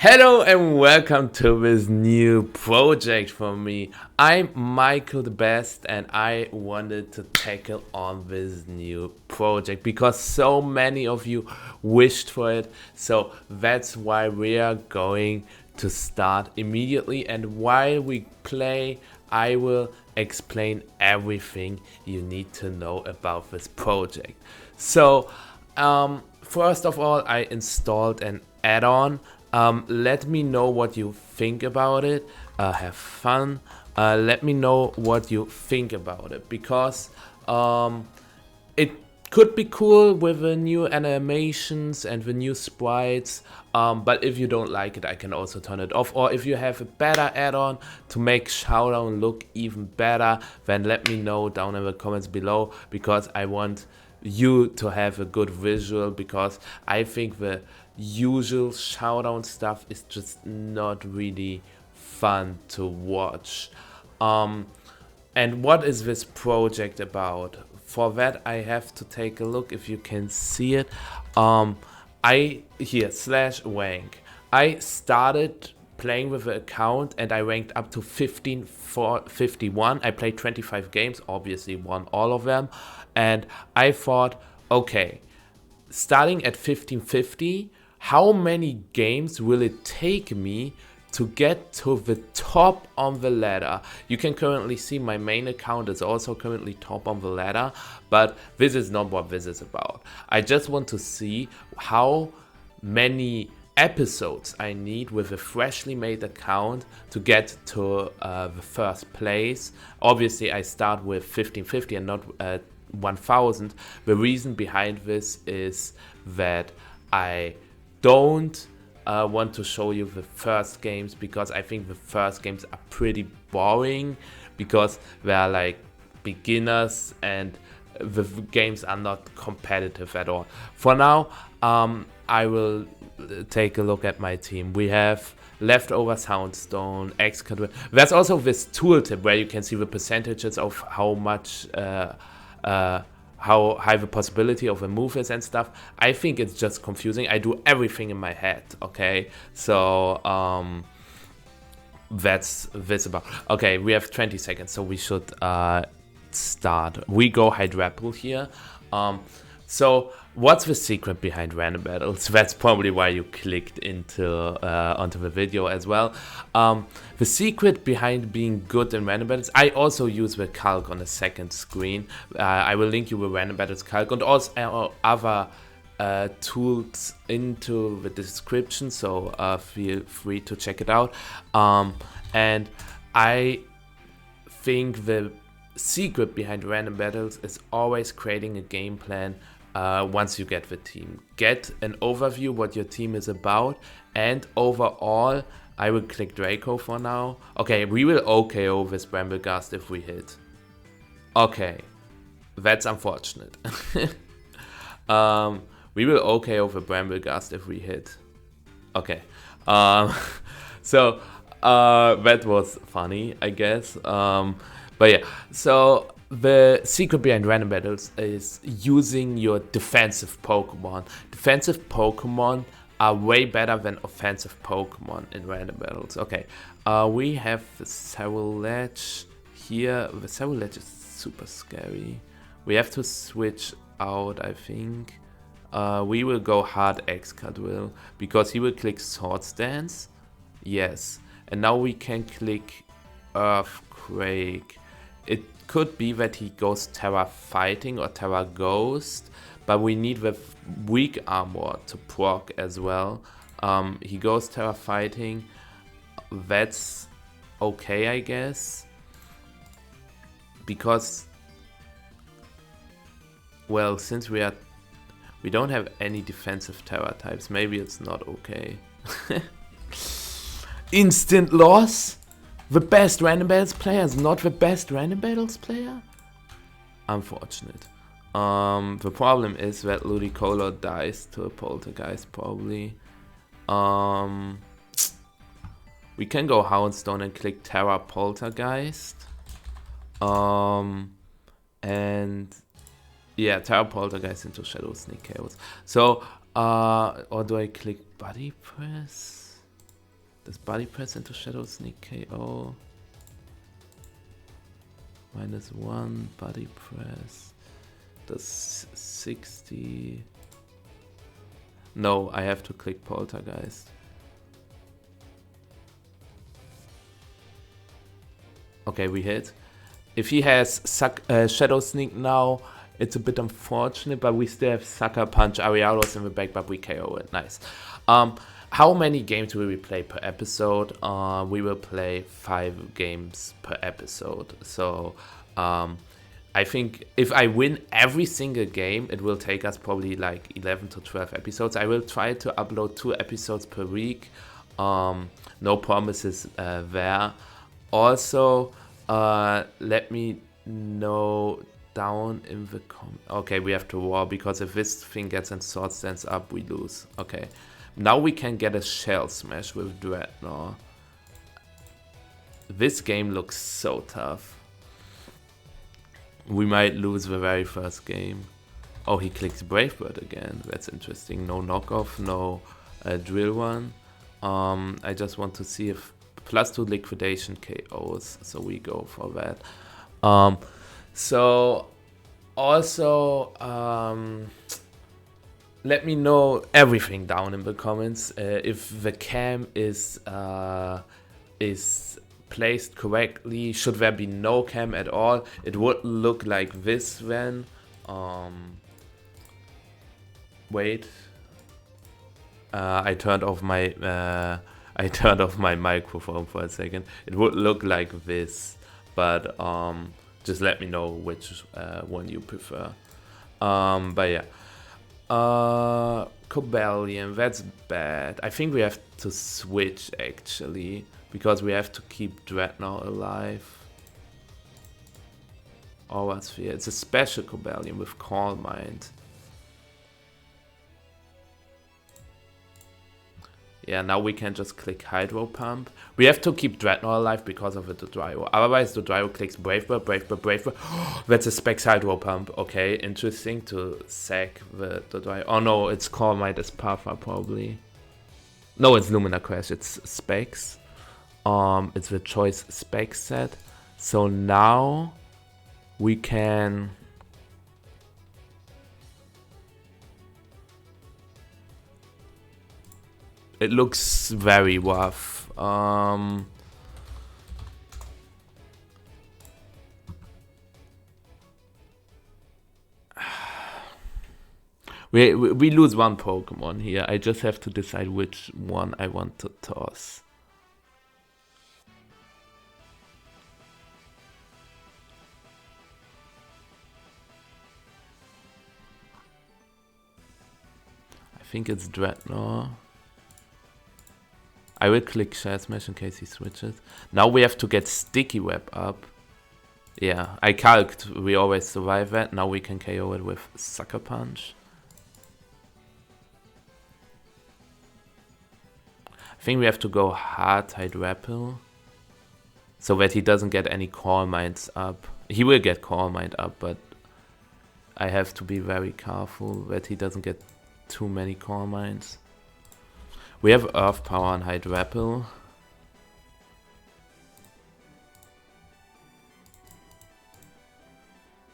Hello and welcome to this new project for me. I'm Michael derBeste and I wanted to tackle on this new project because so many of you wished for it. So that's why we are going to start immediately, and while we play I will explain everything you need to know about this project. So first of all, I installed an add-on. Let me know what you think about it. Have fun. Let me know what you think about it, because it could be cool with the new animations and the new sprites, but if you don't like it, I can also turn it off. Or if you have a better add-on to make Showdown look even better, then let me know down in the comments below, because I want you to have a good visual, because I think the usual Showdown stuff is just not really fun to watch. And what is this project about? For that I have to take a look if you can see it. /rank. I started playing with the account and I ranked up to 51. I played 25 games, obviously won all of them, and I thought, okay, starting at 1550, how many games will it take me to get to the top on the ladder? You can currently see my main account is also currently top on the ladder, but this is not what this is about. I just want to see how many episodes I need with a freshly made account to get to the first place. Obviously I start with 1550 and not 1000. The reason behind this is that I don't want to show you the first games, because I think the first games are pretty boring, because they are like beginners and the games are not competitive at all. For now, I will take a look at my team. We have leftover Soundstone, Excadrill. There's also this tooltip where you can see the percentages of how much how high the possibility of a move is and stuff. I think it's just confusing. I do everything in my head, okay? So that's this about. Okay, we have 20 seconds, so we should start. We go Hydrapple here. So what's the secret behind random battles? That's probably why you clicked into onto the video as well. The secret behind being good in random battles, I also use the calc on the second screen. I will link you with random battles calc and also other tools into the description, so feel free to check it out. And I think the secret behind random battles is always creating a game plan. Once you get the team, get an overview what your team is about, and overall I will click Draco for now. Okay, we will OKO with Bramblegast if we hit. Okay, that's unfortunate. We will OKO with Bramblegast if we hit. Okay, so that was funny, I guess. But yeah, so the secret behind random battles is using your defensive Pokemon. Defensive Pokemon are way better than offensive Pokemon in random battles. Okay, we have the Sarilege here. The Sarilege is super scary. We have to switch out, I think. We will go hard Excadrill because he will click Swords Dance. Yes, and now we can click Earthquake. It could be that he goes Terra Fighting or Terra Ghost, but we need the weak armor to proc as well. He goes Terra Fighting. That's okay, I guess, because, well, since we don't have any defensive Terra types, maybe it's not okay. Instant loss. The best random battles player is not the best random battles player? Unfortunate. The problem is that Ludicolo dies to a Poltergeist probably. We can go Houndstone and click Terra Poltergeist. And yeah, Terra Poltergeist into Shadow Sneak Chaos. So, or do I click Body Press? Is body press into Shadow Sneak KO? -1 body press. Does 60. No, I have to click Poltergeist. Okay, we hit. If he has Shadow Sneak now, it's a bit unfortunate, but we still have Sucker Punch, Ariados in the back, but we KO it. Nice. How many games will we play per episode? We will play 5 games per episode. So I think if I win every single game, it will take us probably like 11 to 12 episodes. I will try to upload 2 episodes per week. No promises there. Also, let me know down in the okay, we have to war, because if this thing gets and sword stands up, we lose. Okay, now we can get a shell smash with Dreadnought. This game looks so tough. We might lose the very first game. Oh, he clicks Bravebird again. That's interesting. No knockoff, no drill one. I just want to see if +2 liquidation KOs, so we go for that. So also let me know everything down in the comments. If the cam is placed correctly, should there be no cam at all? It would look like this then. Wait, I turned off my microphone for a second. It would look like this, but just let me know which one you prefer. But yeah, Cobalion, that's bad. I think we have to switch actually, because we have to keep Dreadnought alive. Aura Sphere, it's a special Cobalion with Calm Mind. Yeah, now we can just click Hydro Pump. We have to keep Dreadnought alive because of the Dodrio. Otherwise, the Dodrio clicks Bravebird, Bravebird, Bravebird. That's a Specs Hydro Pump. Okay, interesting to sack the Dodrio. Oh no, it's Calm Mind as Parfa probably. No, it's Lumina Crash. It's Specs. It's the choice Specs set. So now we can. It looks very rough. We lose one Pokemon here. I just have to decide which one I want to toss. I think it's Dreadnought. I will click Shell Smash in case he switches. Now we have to get Sticky Web up. Yeah, I calced we always survive that. Now we can KO it with Sucker Punch. I think we have to go hard Tide Rappel, so that he doesn't get any Calm Minds up. He will get Calm Mind up, but I have to be very careful that he doesn't get too many Calm Minds. We have Earth Power and Hide Rappel.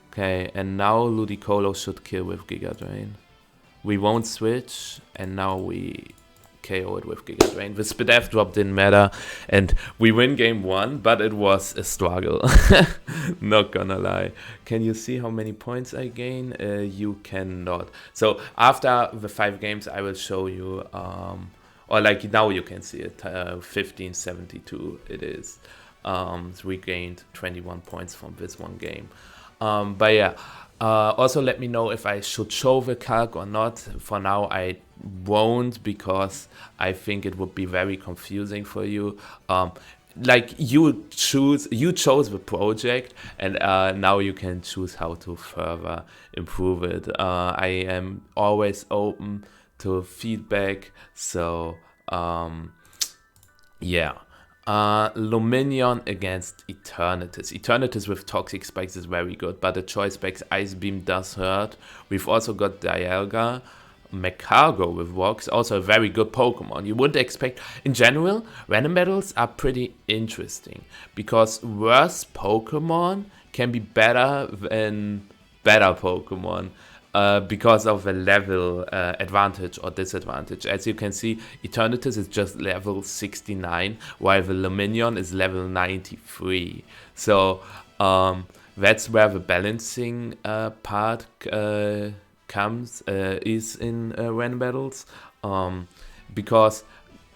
Okay, and now Ludicolo should kill with Giga Drain. We won't switch, and now we KO it with Giga Drain. The Speed F drop didn't matter, and we win game 1, but it was a struggle. Not gonna lie. Can you see how many points I gain? You cannot. So after the 5 games, I will show you. Or like now you can see it, 1572 it is. So we gained 21 points from this one game. But yeah, also let me know if I should show the calc or not. For now I won't, because I think it would be very confusing for you. Like you chose the project, and now you can choose how to further improve it. I am always open to feedback, so yeah. Luminion against Eternatus. Eternatus with Toxic Spikes is very good, but the choice specs Ice Beam does hurt. We've also got Dialga. Mecargo with Vox, also a very good Pokemon. You wouldn't expect. In general, random battles are pretty interesting because worse Pokemon can be better than better Pokemon. Because of a level advantage or disadvantage. As you can see, Eternatus is just level 69, while the Lumineon is level 93. So that's where the balancing part is in random battles. Because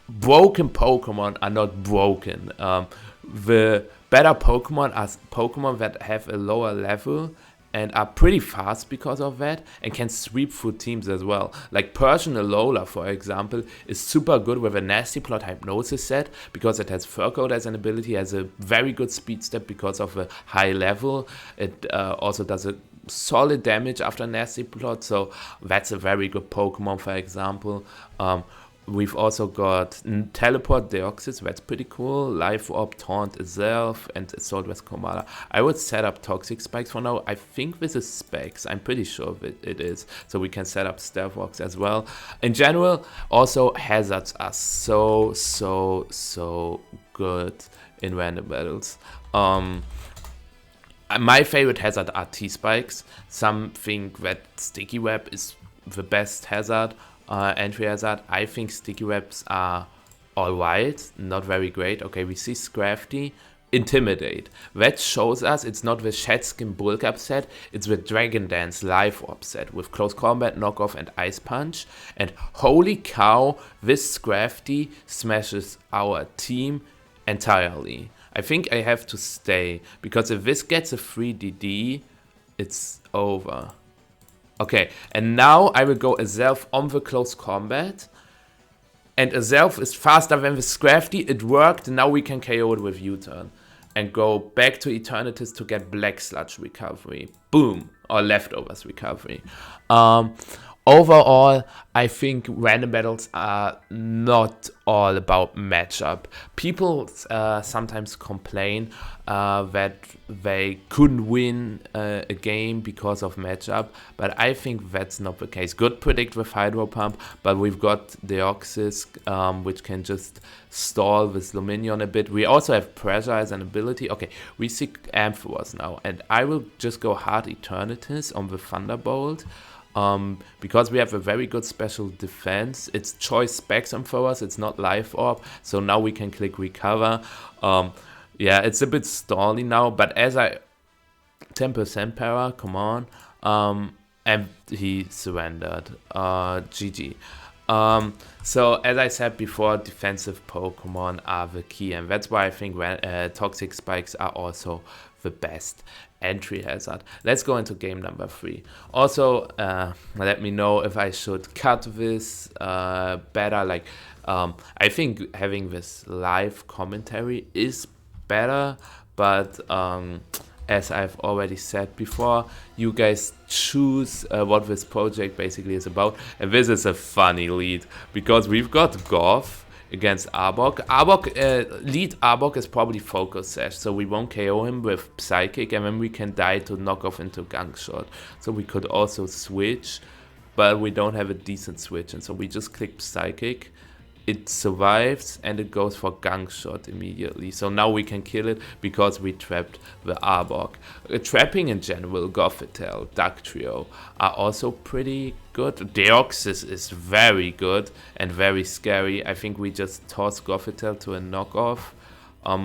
broken Pokemon are not broken. The better Pokemon are Pokemon that have a lower level and are pretty fast because of that, and can sweep through teams as well. Like Persian Alola, for example, is super good with a Nasty Plot Hypnosis set because it has Fur Coat as an ability, has a very good speed step because of a high level. It also does a solid damage after Nasty Plot, so that's a very good Pokemon, for example. We've also got Teleport Deoxys, that's pretty cool. Life Orb, Taunt itself, and Assault West Komala. I would set up Toxic Spikes for now. I think this is Specs. I'm pretty sure it is. So we can set up Stealth Rocks as well. In general, also Hazards are so good in random battles. My favorite hazard are T-Spikes. Some think that Sticky Web is the best hazard. Entry hazard. I think Sticky Webs are alright, not very great. Okay, we see Scrafty, Intimidate. That shows us it's not the Shadskin Bulk Up set, it's the Dragon Dance Life Orb set with Close Combat, Knockoff, and Ice Punch. And holy cow, this Scrafty smashes our team entirely. I think I have to stay, because if this gets a free DD, it's over. Okay, and now I will go Azelf on the Close Combat. And Azelf is faster than the Scrafty. It worked, and now we can KO it with U-Turn. And go back to Eternatus to get Black Sludge recovery. Boom! Or Leftovers recovery. Overall, I think random battles are not all about matchup. People sometimes complain that they couldn't win a game because of matchup, but I think that's not the case. Good Predict with Hydro Pump, but we've got Deoxys, which can just stall with Lumineon a bit. We also have Pressure as an ability. Okay, we see Ampharos now, and I will just go hard Eternatus on the Thunderbolt. Because we have a very good special defense. It's choice specs for us, it's not Life Orb, so now we can click recover. Yeah, it's a bit stally now, but as I 10% para, come on, and he surrendered. GG. So as I said before, defensive Pokemon are the key, and that's why I think Toxic Spikes are also the best entry hazard. Let's go into game number 3. Also, let me know if I should cut this better. Like, I think having this live commentary is better, but as I've already said before, you guys choose what this project basically is about. And this is a funny lead, because we've got Goth against Arbok. Lead Arbok is probably Focus Sash, so we won't KO him with Psychic, and then we can die to knock off into Gunk Shot. So we could also switch, but we don't have a decent switch, and so we just click Psychic. It survives, and it goes for Gunk Shot immediately. So now we can kill it because we trapped the Arbok. Trapping in general, Gothitelle, Dugtrio are also pretty good. Deoxys is very good and very scary. I think we just toss Gothitelle to a knockoff.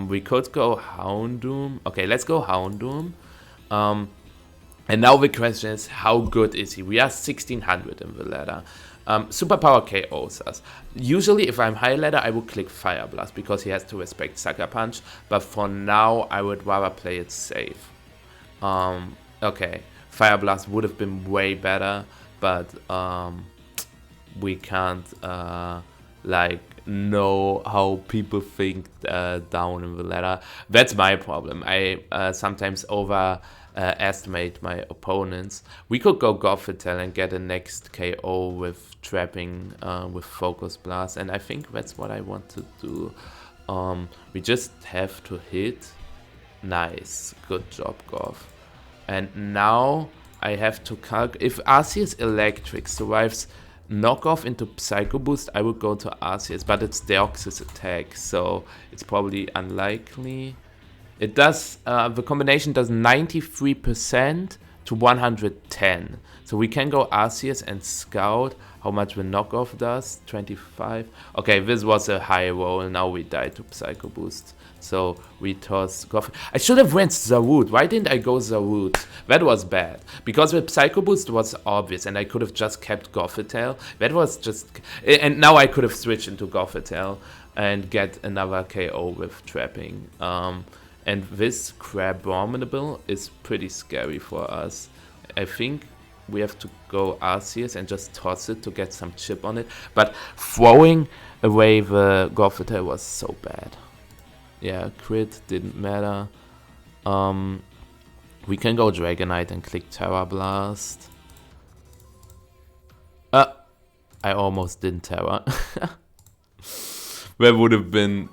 We could go Houndoom. Okay, let's go Houndoom. And now the question is, how good is he? We are 1600 in the ladder. Superpower KOs us. Usually if I'm high ladder, I would click Fire Blast because he has to respect Sucker Punch, but for now I would rather play it safe. Okay, Fire Blast would have been way better, but we can't like know how people think down in the ladder. That's my problem. I sometimes estimate my opponents. We could go Gothitelle and get a next KO with trapping with Focus Blast, and I think that's what I want to do. We just have to hit. Nice, good job, Goth. And now I have to calculate if Arceus Electric survives knockoff into Psycho Boost, I would go to Arceus, but it's Deoxys attack, so it's probably unlikely. It does, the combination does 93% to 110. So we can go Arceus and scout how much the knockoff does. 25. Okay, this was a high roll. Now we died to Psycho Boost. So we toss Goff. I should have went Zarude. Why didn't I go Zarude? That was bad. Because the Psycho Boost was obvious and I could have just kept Gothitelle. That was just... And now I could have switched into Gothitelle and get another KO with Trapping. And this Crabominable is pretty scary for us. I think we have to go Arceus and just toss it to get some chip on it. But throwing away the Gothitelle was so bad. Yeah, crit didn't matter. We can go Dragonite and click Terra Blast. I almost didn't Terra. That would have been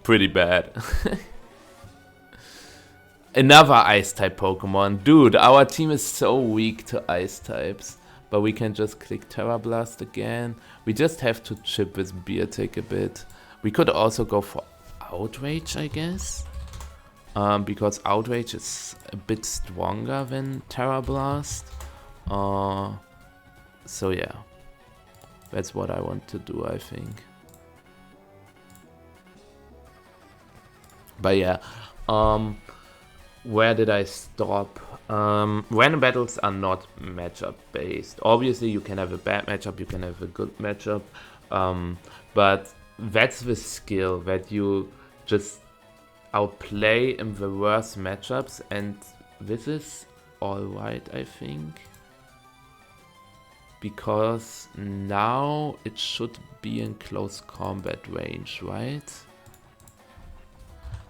pretty bad. Another Ice-type Pokemon. Dude, our team is so weak to Ice-types. But we can just click Terra Blast again. We just have to chip with Beartic a bit. We could also go for Outrage, I guess. Because Outrage is a bit stronger than Terra Blast. So yeah. That's what I want to do, I think. But yeah. Where did I stop? Random battles are not matchup based. Obviously you can have a bad matchup, you can have a good matchup. But that's the skill, that you just outplay in the worst matchups, and this is alright, I think. Because now it should be in close combat range, right?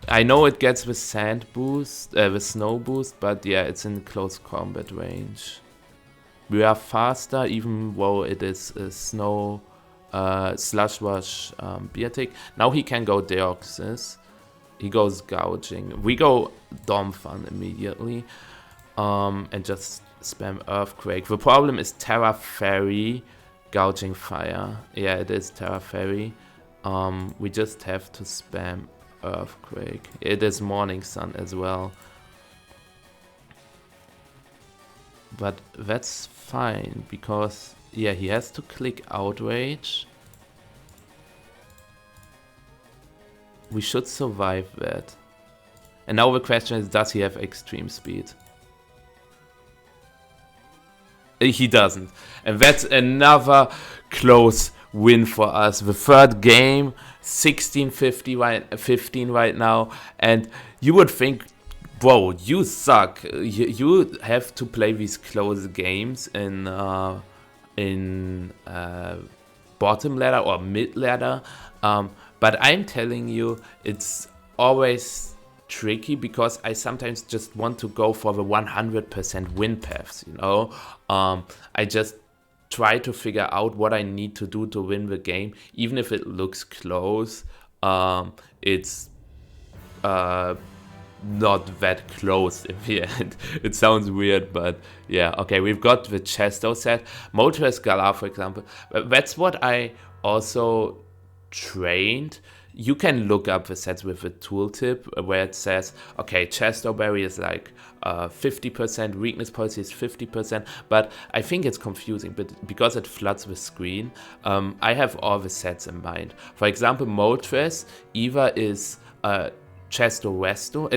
I know it gets the sand boost, the snow boost, but yeah, it's in close combat range. We are faster, even though it is a snow slush rush Beartic. Now he can go Deoxys. He goes Gouging. We go Domfun immediately and just spam Earthquake. The problem is Terra Fairy Gouging Fire. Yeah, it is Terra Fairy. We just have to spam Earthquake. It is Morning Sun as well. But that's fine, because yeah, he has to click Outrage. We should survive that. And now the question is, does he have extreme speed? He doesn't. And that's another close win for us. The third game, 16-15 right now. And you would think, bro, you suck. You have to play these close games in bottom ladder or mid ladder. But I'm telling you, it's always tricky, because I sometimes just want to go for the 100% win paths, you know. I just try to figure out what I need to do to win the game, even if it looks close. It's not that close in the end. It sounds weird, but yeah. Okay, we've got the Chesto set. Moltres Galar, for example. That's what I also trained. You can look up the sets with the tooltip where it says, okay, Chesto Berry is like 50%, Weakness Policy is 50%, but I think it's confusing because it floods the screen. I have all the sets in mind. For example, Moltres either is Chesto Resto.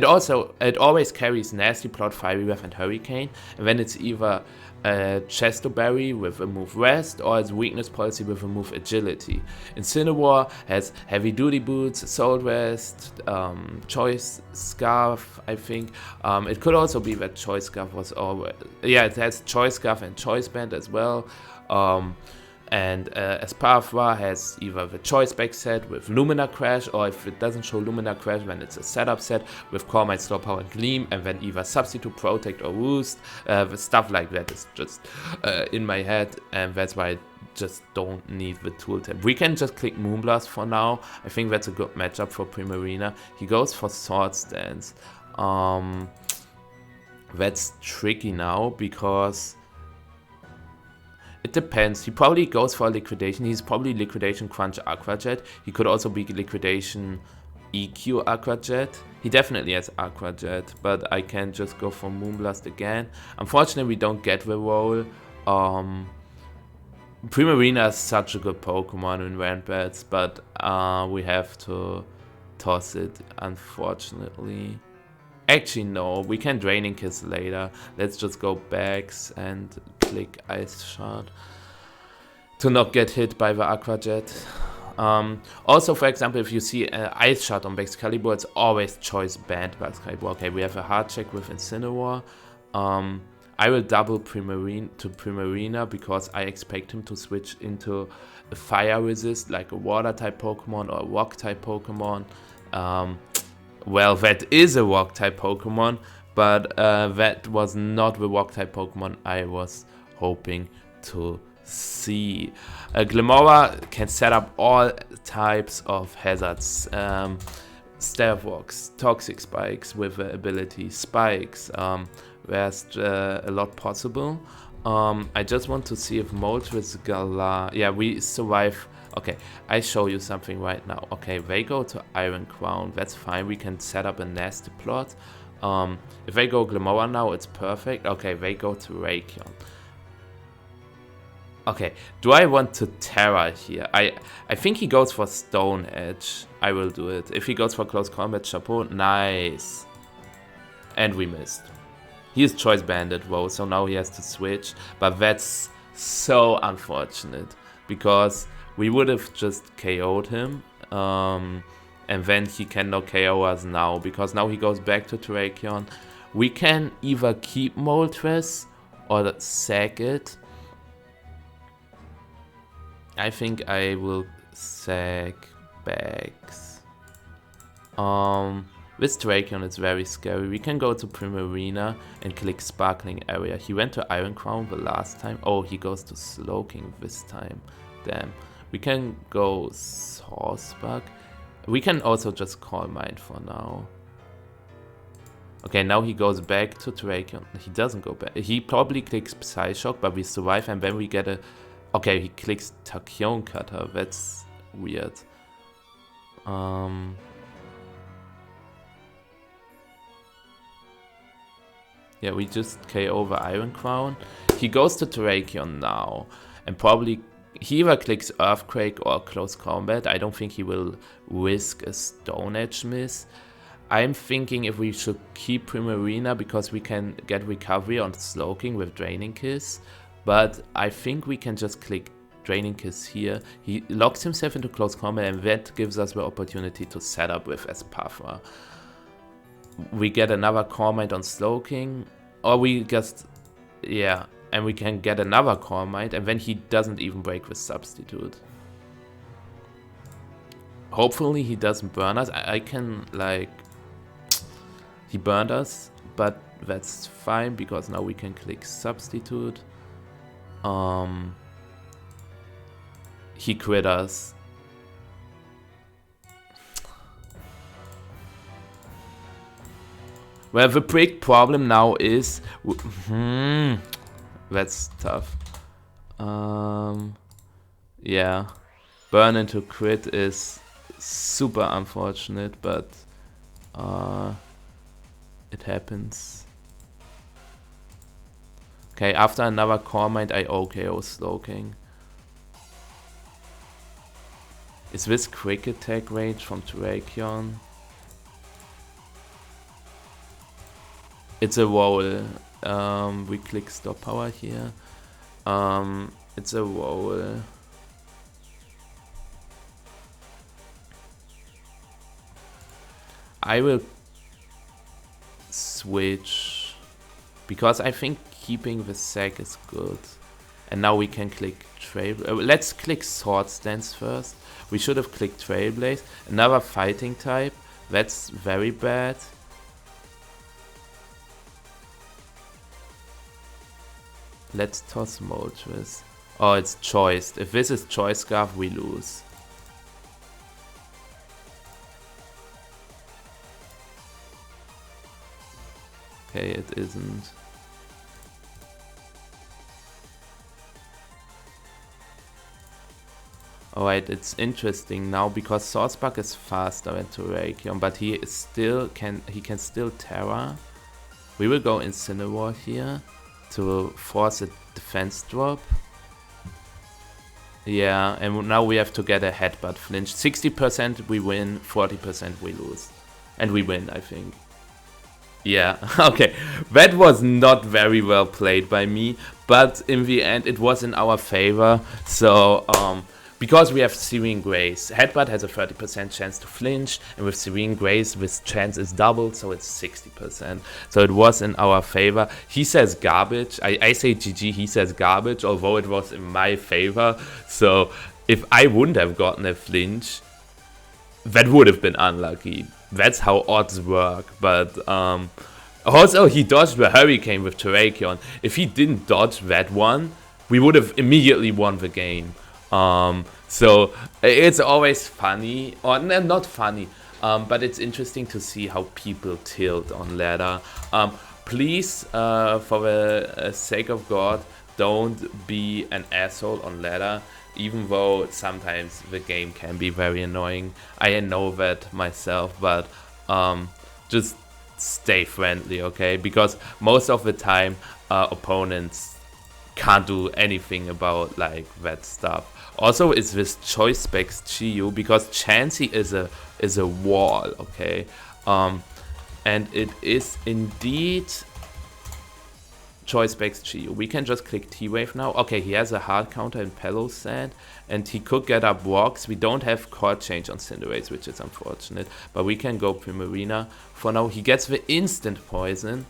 It always carries Nasty Plot, Fiery Breath, and Hurricane, and then it's either Chesto Berry with a move Rest, or its Weakness Policy with a move Agility. Incineroar has Heavy Duty Boots, Assault Vest, Choice Scarf, I think. It could also be that Choice Scarf was always... Yeah, it has Choice Scarf and Choice Band as well. And Esparfra has either the Choice Back set with Lumina Crash, or if it doesn't show Lumina Crash, then it's a setup set with Core Might, Store Power, and Gleam, and then either Substitute, Protect, or Roost. Stuff like that is just in my head, and that's why I just don't need the tooltip. We can just click Moonblast for now. I think that's a good matchup for Primarina. He goes for Swords Dance. That's tricky now, because It depends. He probably goes for liquidation. He's probably liquidation crunch Aqua Jet. He could also be liquidation EQ Aqua Jet. He definitely has Aqua Jet, but I can just go for Moonblast again. Unfortunately, we don't get the roll. Primarina is such a good Pokemon in Rand Bats, but we have to toss it, unfortunately. Actually, no, we can Draining Kiss later. Let's just go backs and click Ice Shard to not get hit by the Aqua Jet. Also, for example, if you see Ice Shard on Excalibur, it's always choice banned by Excalibur. Okay, we have a hard check with Incineroar. I will double Primarina because I expect him to switch into a fire resist, like a water type Pokemon or a rock type Pokemon. Well, that is a rock type Pokemon, but that was not the rock type Pokemon I was hoping to see. Glimmora can set up all types of hazards. Stealth Rocks, Toxic Spikes with the ability Spikes. There's a lot possible. I just want to see if Moltres Galar... Yeah, we survive... Okay, I show you something right now. Okay, they go to Iron Crown. That's fine. We can set up a nasty plot. If they go Glimmora now, it's perfect. Okay, they go to Rayquaza. Okay, do I want to Terra here? I think he goes for Stone Edge. I will do it. If he goes for Close Combat, Chapeau. Nice. And we missed. He is Choice Banded, though, so now he has to switch. But that's so unfortunate, because we would have just KO'd him, and then he cannot KO us now, because now he goes back to Terrakion. We can either keep Moltres or sack it. I think I will sack Bags. With Terrakion it's very scary. We can go to Primarina and click Sparkling Area. He went to Iron Crown the last time. Oh, he goes to Slowking this time. Damn. We can go Sawspark. We can also just Call Mind for now. Okay, now he goes back to Terrakion. He doesn't go back. He probably clicks Psyshock, but we survive and then we get a... Okay, he clicks Tachyon Cutter. That's weird. Yeah, we just KO the Iron Crown. He goes to Terrakion now. And probably... He either clicks Earthquake or Close Combat. I don't think he will risk a Stone Edge miss. I'm thinking if we should keep Primarina because we can get recovery on Slowking with Draining Kiss. But I think we can just click Draining Kiss here. He locks himself into Close Combat and that gives us the opportunity to set up with Espafra. We get another Core Mind on Slowking. Or we just... Yeah. And we can get another Core Mind, and then he doesn't even break with Substitute. Hopefully he doesn't burn us. I can, like... He burned us, but that's fine, because now we can click Substitute. He crit us. Well, the big problem now is... That's tough. Yeah. Burn into crit is super unfortunate, but it happens. Okay, after another Core Mind, I OKO Slowking. Is this Quick Attack range from Terrakion? It's a roll. We click Stop Power here. It's a roll. I will switch because I think keeping the sack is good. And now we can click Trail. Let's click Sword Stance first. We should have clicked Trailblaze. Another fighting type. That's very bad. Let's toss Moltres. Oh, it's choiced. If this is Choice Scarf, we lose. Okay, it isn't. Alright, it's interesting now because Sourcebuck is faster than Terrakion, but he can still Terra. We will go Incineroar here to force a defense drop. Yeah, and now we have to get a headbutt flinch. 60% we win, 40% we lose. And we win, I think. Yeah, okay. That was not very well played by me, but in the end it was in our favor. So, because we have Serene Grace, Headbutt has a 30% chance to flinch, and with Serene Grace, this chance is doubled, so it's 60%. So it was in our favor. He says garbage. I say GG, he says garbage, although it was in my favor. So if I wouldn't have gotten a flinch, that would have been unlucky. That's how odds work. But also, he dodged the Hurricane with Terrakion. If he didn't dodge that one, we would have immediately won the game. So it's always funny, or not funny, but it's interesting to see how people tilt on ladder. Please, for the sake of God, don't be an asshole on ladder, even though sometimes the game can be very annoying. I know that myself, but just stay friendly, okay? Because most of the time, opponents can't do anything about like that stuff. Also, it's this Choice Specs Chiyu, because Chansey is a wall, okay? And it is indeed Choice Specs Chiyu. We can just click T-Wave now. Okay, he has a hard counter in Pelosand, and he could get up rocks. We don't have Chord Change on Cinderace, which is unfortunate, but we can go Primarina. For now, he gets the instant poison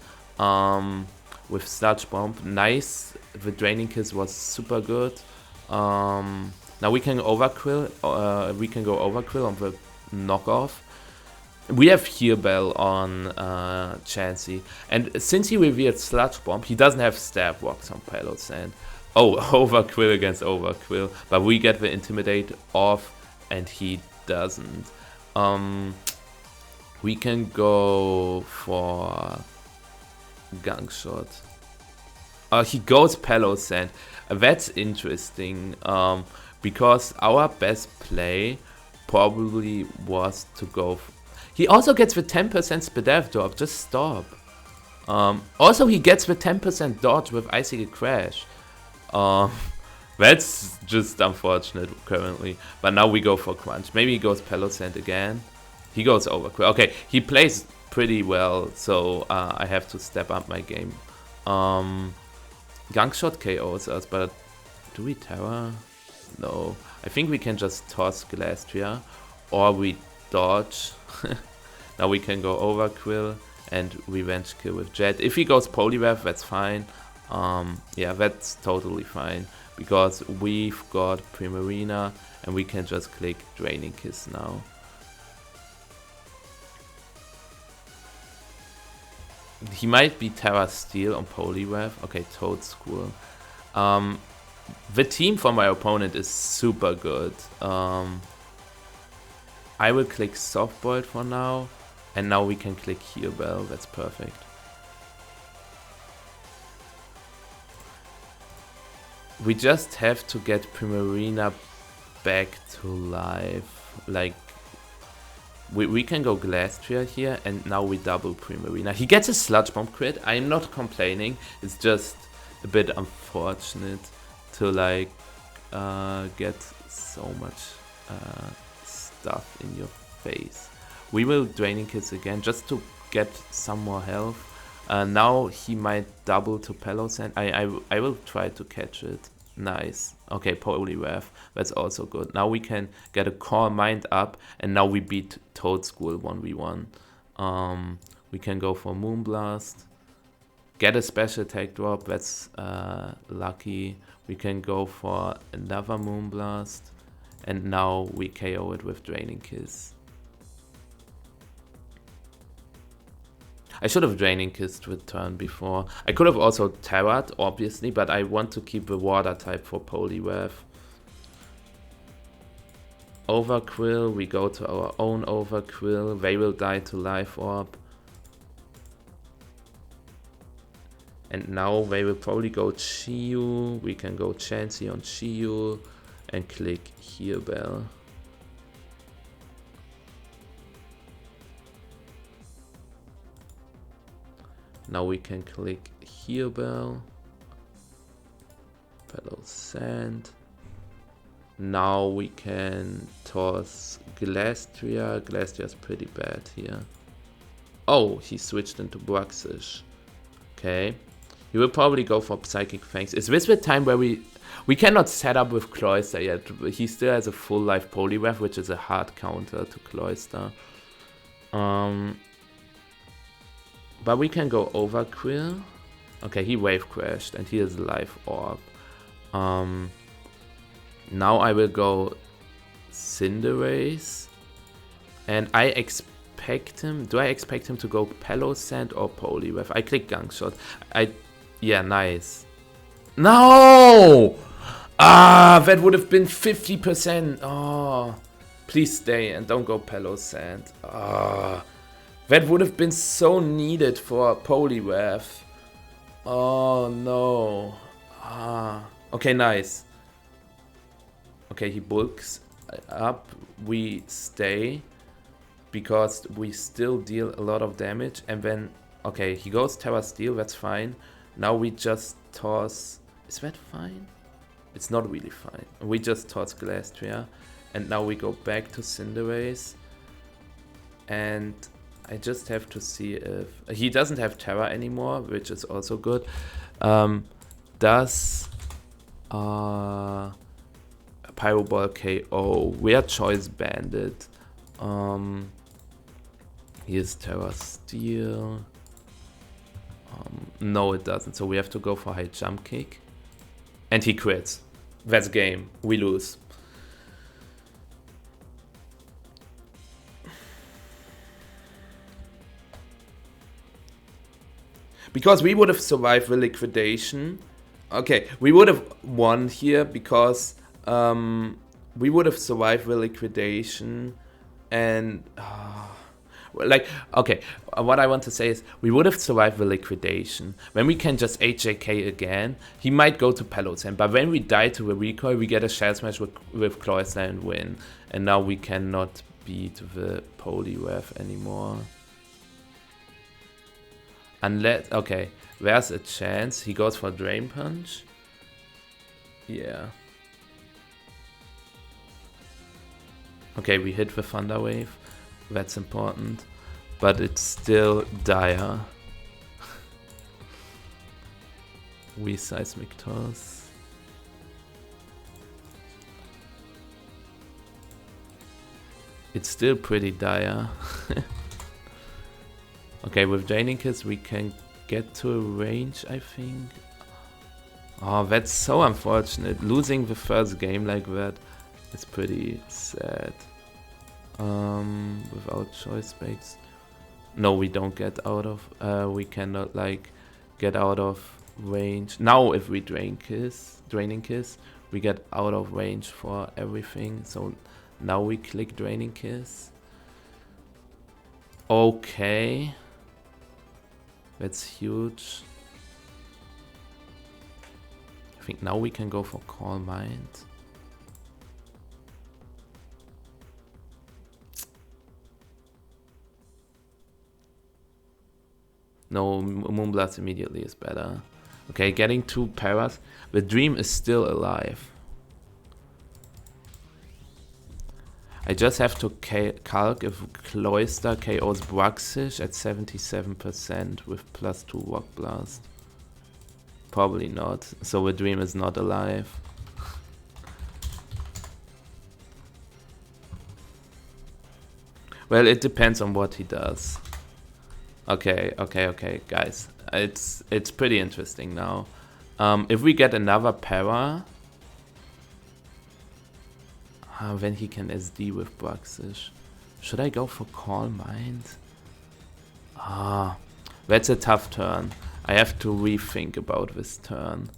with Sludge Bomb. Nice. The Draining Kiss was super good. Now we can Overquill. We can go Overquill on the knockoff. We have Heal Bell on Chansey, and since he revealed Sludge Bomb, he doesn't have Stab Rocks on Pelosand. Oh, Overquill against Overquill, but we get the Intimidate off, and he doesn't. We can go for Gunk Shot. He goes Pelosand. That's interesting, because our best play probably was to go. He also gets the 10% Spadaf drop. Just stop. Also, he gets the 10% dodge with Icicle Crash. That's just unfortunate currently. But now we go for Crunch. Maybe he goes Pelosand again. He goes Overquill. Okay, he plays pretty well, so I have to step up my game. Gunk Shot KOs us, but do we Terra? No. I think we can just toss Glastrier, or we dodge. Now we can go Overquill and Revenge Kill with Jet. If he goes Poliwrath, that's fine. Yeah, that's totally fine, because we've got Primarina and we can just click Draining Kiss now. He might be Terra Steel on Poliwrath. Okay, Toad School. The team for my opponent is super good. I will click Softboiled for now, and now we can click Heal Bell. That's perfect. We just have to get Primarina back to life. Like, we can go Glastrier here, and now we double Primarina. He gets a Sludge Bomb crit. I'm not complaining. It's just a bit unfortunate to like get so much stuff in your face. We will Draining Kiss again just to get some more health. Now he might double to Pelosand. I will try to catch it. Nice. Okay, Poliwrath. That's also good. Now we can get a Core Mind up, and now we beat Toad School 1v1. We can go for Moonblast. Get a special attack drop. That's lucky. We can go for another Moonblast. And now we KO it with Draining Kiss. I should have Draining Kissed with turn before. I could have also Terra'd, obviously, but I want to keep the Water type for Poliwrath. Overquill, we go to our own Overquill. They will die to Life Orb. And now they will probably go Chiyu. We can go Chansey on Chiyu. and click Heal Bell. Now we can click Heal Bell. Fellow Sand. Now we can toss Glastria. Glastria's pretty bad here. Oh, he switched into Bruxish. Okay. He will probably go for Psychic Fangs. Is this the time where we cannot set up with Cloyster yet? He still has a full life Poliwrath, which is a hard counter to Cloyster. But we can go Overquill. Okay, he Wave Crashed and he has a Life Orb. Now I will go Cinderace. And I expect him... Do I expect him to go Pelosand or Poliwrath? I click Gunk Shot. Yeah, nice. No! Ah, that would have been 50%. Oh, please stay and don't go Pelosand. Ah, that would have been so needed for Poliwrath. Oh no. Ah, okay, nice. Okay, he bulks up. We stay because we still deal a lot of damage. And then, okay, he goes Terra Steel. That's fine. Now we just toss. Is that fine? It's not really fine. We just toss Glastria. And now we go back to Cinderace. And I just have to see if... He doesn't have Terra anymore, which is also good. Does... Pyro Ball KO. Weird Choice Bandit. Here's Terra Steel. No, it doesn't. So we have to go for High Jump Kick. And he crits. That's game. We lose. Because we would have survived the liquidation. Okay, we would have won here because we would have survived the liquidation and... like, okay, what I want to say is we would have survived the liquidation. When we can just HJK again, he might go to Pelosand. But when we die to the recoil, we get a Shell Smash with Cloyster and win. And now we cannot beat the Poliwrath anymore. Unless, okay, there's a chance. He goes for Drain Punch. Yeah. Okay, we hit the Thunder Wave. That's important. But it's still dire. We Seismic Toss. It's still pretty dire. Okay, with Draining Kiss we can get to a range, I think. Oh, that's so unfortunate. Losing the first game like that is pretty sad. Without choice specs. No, we don't get out of... we cannot, like, get out of range. Now if we Draining Kiss, we get out of range for everything. So now we click Draining Kiss. Okay. That's huge. I think now we can go for Call Mind. No, Moonblast immediately is better. Okay, getting 2 paras. The Dream is still alive. I just have to calc if Cloyster KOs Bruxish at 77% with +2 Rock Blast. Probably not. So the Dream is not alive. Well, it depends on what he does. Okay, guys. It's pretty interesting now. If we get another para, then he can SD with Bruxish. Should I go for Call Mind? That's a tough turn. I have to rethink about this turn.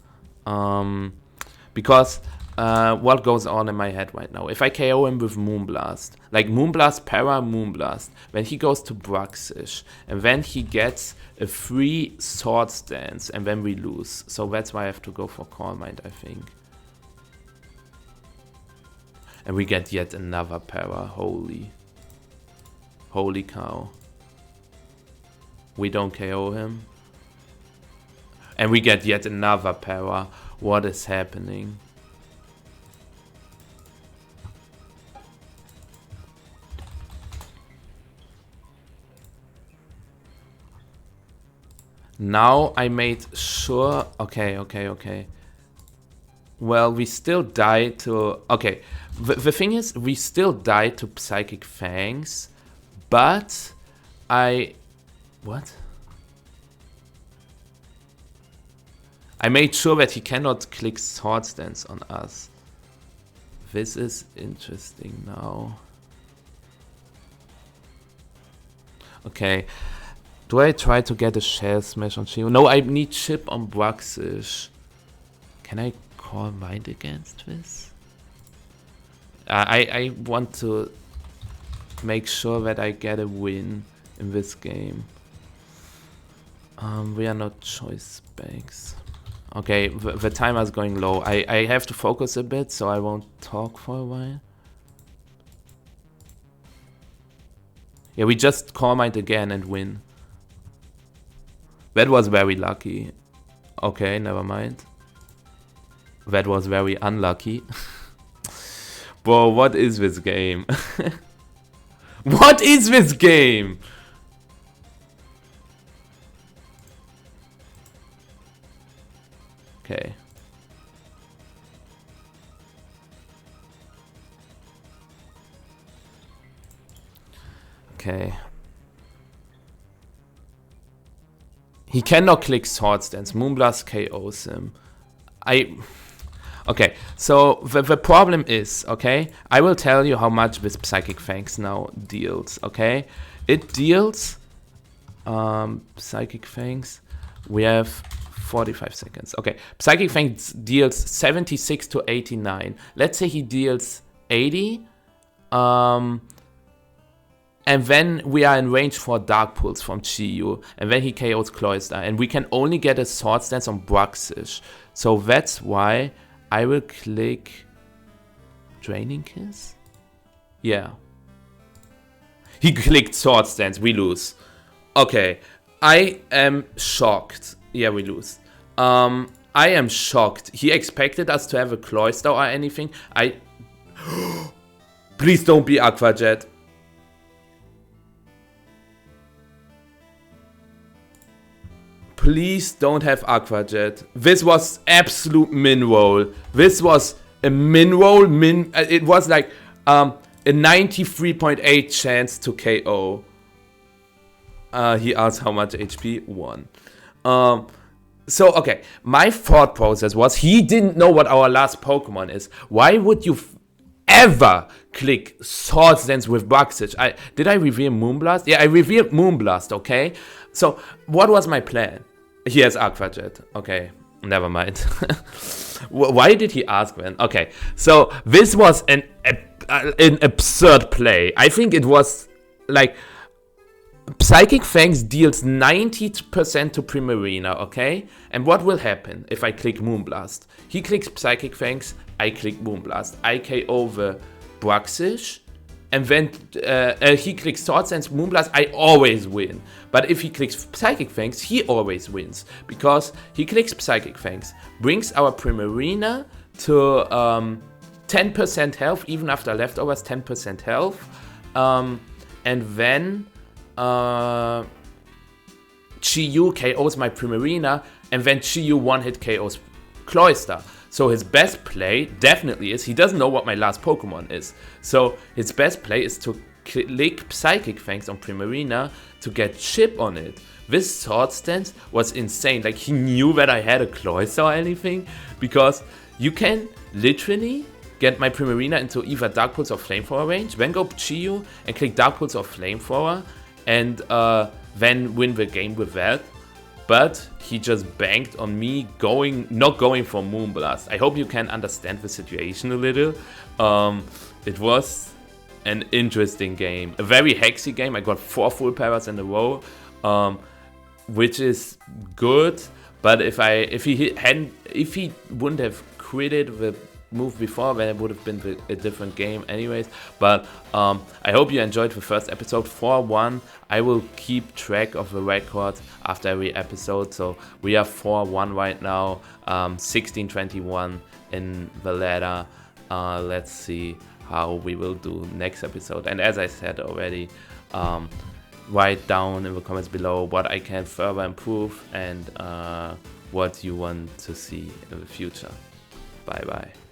Because what goes on in my head right now? If I KO him with Moonblast, like Moonblast, para, Moonblast, then he goes to Bruxish, and then he gets a free Swords Dance, and then we lose. So that's why I have to go for Call Mind, I think. And we get yet another para. Holy cow. We don't KO him. And we get yet another para. What is happening? Now I made sure... Okay. Well, we still died to... Okay, the thing is, we still died to Psychic Fangs, but What? I made sure that he cannot click Swords Dance on us. This is interesting now. Okay. Do I try to get a Shell Smash on Shio? No, I need Chip on Bruxish. Can I call Mind against this? I want to make sure that I get a win in this game. We are not choice banks. Okay, the timer is going low. I have to focus a bit, so I won't talk for a while. Yeah, we just call Mind again and win. That was very lucky. Okay, never mind. That was very unlucky. Bro, what is this game? What is this game? Okay. Okay. He cannot click Swords Dance. Moonblast KOs him. Okay, so the problem is, okay, I will tell you how much this Psychic Fangs now deals, okay? It deals, Psychic Fangs, we have 45 seconds. Okay, Psychic Fangs deals 76 to 89. Let's say he deals 80, and then we are in range for Dark Pulse from Chiyu, and then he KOs Cloyster, and we can only get a Swords Dance on Bruxish. So that's why I will click Draining Kiss? Yeah. He clicked Swords Dance, we lose. Okay, I am shocked. Yeah, we lose. I am shocked. He expected us to have a Cloyster or anything. Please don't be Aqua Jet. Please don't have Aqua Jet. This was absolute min roll. This was a min roll. It was like a 93.8 chance to KO. He asked how much HP? 1. So, okay. My thought process was he didn't know what our last Pokemon is. Why would you ever click Swords Dance with Bruxish? Did I reveal Moonblast? Yeah, I revealed Moonblast, okay? So, what was my plan? He has Aqua Jet. Okay, never mind. Why did he ask then? Okay, so this was an absurd play. I think it was like Psychic Fangs deals 90% to Primarina, okay? And what will happen if I click Moonblast? He clicks Psychic Fangs, I click Moonblast. I KO the Bruxish, and then he clicks Swords Dance Moonblast, I always win. But if he clicks Psychic Fangs, he always wins. Because he clicks Psychic Fangs, brings our Primarina to 10% health, even after leftovers, 10% health. And then Chiyu KOs my Primarina, and then Chiyu one-hit KOs Cloyster. So his best play definitely is, he doesn't know what my last Pokemon is. So his best play is to click Psychic Fangs on Primarina to get Chip on it. This Swords Dance was insane. Like, he knew that I had a Cloyster or anything, because you can literally get my Primarina into either Dark Pulse or Flamethrower range, then go Chiyu and click Dark Pulse or Flamethrower, and then win the game with that. But he just banked on me not going for Moonblast. I hope you can understand the situation a little. It was an interesting game. A very hexy game. I got 4 full paras in a row, which is good. But if he wouldn't have critted the move before, then it would have been a different game anyways. But I hope you enjoyed the first episode. 4-1. I will keep track of the records after every episode. So we are 4-1 right now, 16-21 in the ladder. Let's see how we will do next episode. And as I said already, write down in the comments below what I can further improve and what you want to see in the future. Bye bye.